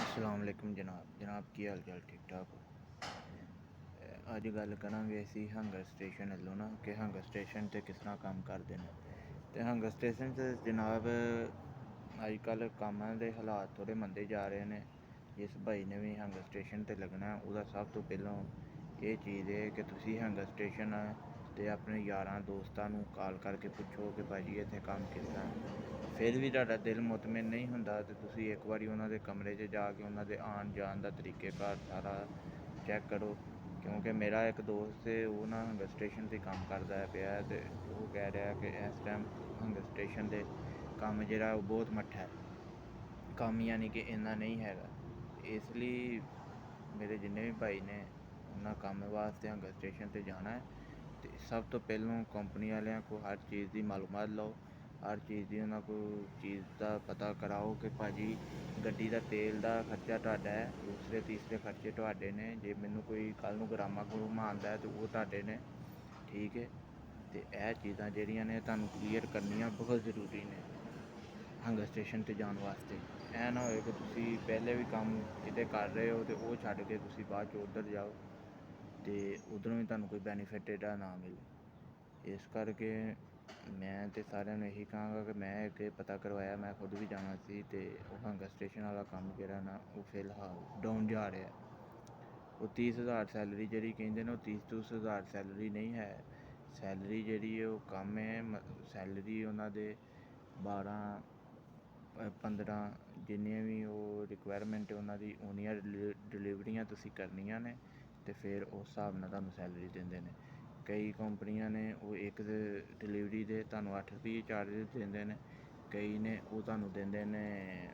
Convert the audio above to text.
अस्सलाम वालेकुम जनाब की हाल चाल ठीक ठाक हो। ਅੱਜ ਗੱਲ ਕਰਾਂਗੇ ਅਸੀਂ ਹੰਗਰ ਸਟੇਸ਼ਨ ਵੱਲੋਂ ਨਾ ਕਿ ਹੰਗਰ ਸਟੇਸ਼ਨ 'ਤੇ ਕਿਸ ਤਰ੍ਹਾਂ ਕੰਮ ਕਰਦੇ ਨੇ। ਅਤੇ ਹੰਗਰ ਸਟੇਸ਼ਨ 'ਤੇ ਜਨਾਬ ਅੱਜ ਕੱਲ੍ਹ ਕੰਮਾਂ ਦੇ ਹਾਲਾਤ ਥੋੜ੍ਹੇ ਮੰਦੇ ਜਾ ਰਹੇ ਨੇ। ਜਿਸ ਭਾਈ ਨੇ ਵੀ ਹੰਗਰ ਸਟੇਸ਼ਨ 'ਤੇ ਲੱਗਣਾ ਉਹਦਾ ਸਭ ਤੋਂ ਪਹਿਲਾਂ ਇਹ ਚੀਜ਼ ਹੈ ਕਿ ਤੁਸੀਂ ਹੰਗਰ ਸਟੇਸ਼ਨ 'ਤੇ ਆਪਣੇ ਯਾਰਾਂ ਦੋਸਤਾਂ ਨੂੰ ਕਾਲ ਕਰਕੇ ਪੁੱਛੋ ਕਿ ਭਾਅ ਜੀ ਇੱਥੇ ਕੰਮ ਕਿਸ ਤਰ੍ਹਾਂ। ਫਿਰ ਵੀ ਤੁਹਾਡਾ ਦਿਲ ਮੁਤਮਿਨ ਨਹੀਂ ਹੁੰਦਾ ਤਾਂ ਤੁਸੀਂ ਇੱਕ ਵਾਰੀ ਉਹਨਾਂ ਦੇ ਕਮਰੇ 'ਚ ਜਾ ਕੇ ਉਹਨਾਂ ਦੇ ਆਉਣ ਜਾਣ ਦਾ ਤਰੀਕੇਕਾਰ ਸਾਰਾ ਚੈੱਕ ਕਰੋ। ਕਿਉਂਕਿ ਮੇਰਾ ਇੱਕ ਦੋਸਤ ਹੈ ਉਹ ਨਾ ਹੰਗਰ ਸਟੇਸ਼ਨ 'ਤੇ ਕੰਮ ਕਰਦਾ ਪਿਆ ਅਤੇ ਉਹ ਕਹਿ ਰਿਹਾ ਕਿ ਇਸ ਟਾਈਮ ਹੰਗਰ ਸਟੇਸ਼ਨ ਦੇ ਕੰਮ ਜਿਹੜਾ ਉਹ ਬਹੁਤ ਮੱਠਾ ਹੈ, ਕੰਮ ਯਾਨੀ ਕਿ ਇੰਨਾ ਨਹੀਂ ਹੈਗਾ। ਇਸ ਲਈ ਮੇਰੇ ਜਿੰਨੇ ਵੀ ਭਾਈ ਨੇ ਉਹਨਾਂ ਕੰਮ ਵਾਸਤੇ ਹੰਗਰ ਸਟੇਸ਼ਨ 'ਤੇ ਜਾਣਾ ਹੈ ਅਤੇ ਸਭ ਤੋਂ ਪਹਿਲਾਂ ਕੰਪਨੀ ਵਾਲਿਆਂ ਕੋਲ ਹਰ ਚੀਜ਼ ਦੀ ਮਾਲੂਮਾਤ ਲਓ, ਹਰ ਚੀਜ਼ ਦੀ ਉਹਨਾਂ ਕੋਲ ਚੀਜ਼ ਦਾ ਪਤਾ ਕਰਾਓ ਕਿ ਭਾਅ ਜੀ ਗੱਡੀ ਦਾ ਤੇਲ ਦਾ ਖਰਚਾ ਤੁਹਾਡਾ ਹੈ, ਦੂਸਰੇ ਤੀਸਰੇ ਖਰਚੇ ਤੁਹਾਡੇ ਨੇ, ਜੇ ਮੈਨੂੰ ਕੋਈ ਕੱਲ੍ਹ ਨੂੰ ਗਰਾਮਾ ਗਰੂਮਾ ਆਉਂਦਾ ਤਾਂ ਉਹ ਤੁਹਾਡੇ ਨੇ, ਠੀਕ ਹੈ। ਅਤੇ ਇਹ ਚੀਜ਼ਾਂ ਜਿਹੜੀਆਂ ਨੇ ਤੁਹਾਨੂੰ ਕਲੀਅਰ ਕਰਨੀਆਂ ਬਹੁਤ ਜ਼ਰੂਰੀ ਨੇ ਹੰਗਰ ਸਟੇਸ਼ਨ 'ਤੇ ਜਾਣ ਵਾਸਤੇ। ਇਹ ਨਾ ਹੋਏ ਕਿ ਤੁਸੀਂ ਪਹਿਲੇ ਵੀ ਕੰਮ ਕਿਤੇ ਕਰ ਰਹੇ ਹੋ ਅਤੇ ਉਹ ਛੱਡ ਕੇ ਤੁਸੀਂ ਬਾਅਦ 'ਚ ਉੱਧਰ ਜਾਓ ਅਤੇ ਉੱਧਰੋਂ ਵੀ ਤੁਹਾਨੂੰ ਕੋਈ ਬੈਨੀਫਿਟ ਇਹਦਾ ਨਾ ਮਿਲੇ। ਇਸ ਕਰਕੇ ਮੈਂ ਤਾਂ ਸਾਰਿਆਂ ਨੂੰ ਇਹੀ ਕਹਾਂਗਾ ਕਿ ਮੈਂ ਅੱਗੇ ਪਤਾ ਕਰਵਾਇਆ, ਮੈਂ ਖੁਦ ਵੀ ਜਾਣਾ ਸੀ ਅਤੇ ਉਹ ਹੰਗਰ ਸਟੇਸ਼ਨ ਵਾਲਾ ਕੰਮ ਜਿਹੜਾ ਨਾ ਉਹ ਫਿਲਹਾਲ ਡਾਊਨ ਜਾ ਰਿਹਾ। ਉਹ 30,000 ਸੈਲਰੀ ਜਿਹੜੀ ਕਹਿੰਦੇ ਨੇ ਉਹ 30-30,000 ਸੈਲਰੀ ਨਹੀਂ ਹੈ। ਸੈਲਰੀ ਜਿਹੜੀ ਹੈ ਉਹ ਕੰਮ ਹੈ, ਸੈਲਰੀ ਉਹਨਾਂ ਦੇ 12-15 ਜਿੰਨੀਆਂ ਵੀ ਉਹ ਰਿਕੁਆਇਰਮੈਂਟ ਉਹਨਾਂ ਦੀ ਉਨੀਆਂ ਡਿਲੀਵਰੀਆਂ ਤੁਸੀਂ ਕਰਨੀਆਂ ਨੇ ਅਤੇ ਫਿਰ ਉਸ ਹਿਸਾਬ ਨਾਲ ਤੁਹਾਨੂੰ ਸੈਲਰੀ ਦਿੰਦੇ ਨੇ। ਕਈ ਕੰਪਨੀਆਂ ਨੇ ਉਹ ਇੱਕ ਡਿਲੀਵਰੀ ਦੇ ਤੁਹਾਨੂੰ 8 ਰੁਪਏ ਚਾਰਜ ਦਿੰਦੇ ਨੇ, ਕਈ ਨੇ ਉਹ ਤੁਹਾਨੂੰ ਦਿੰਦੇ ਨੇ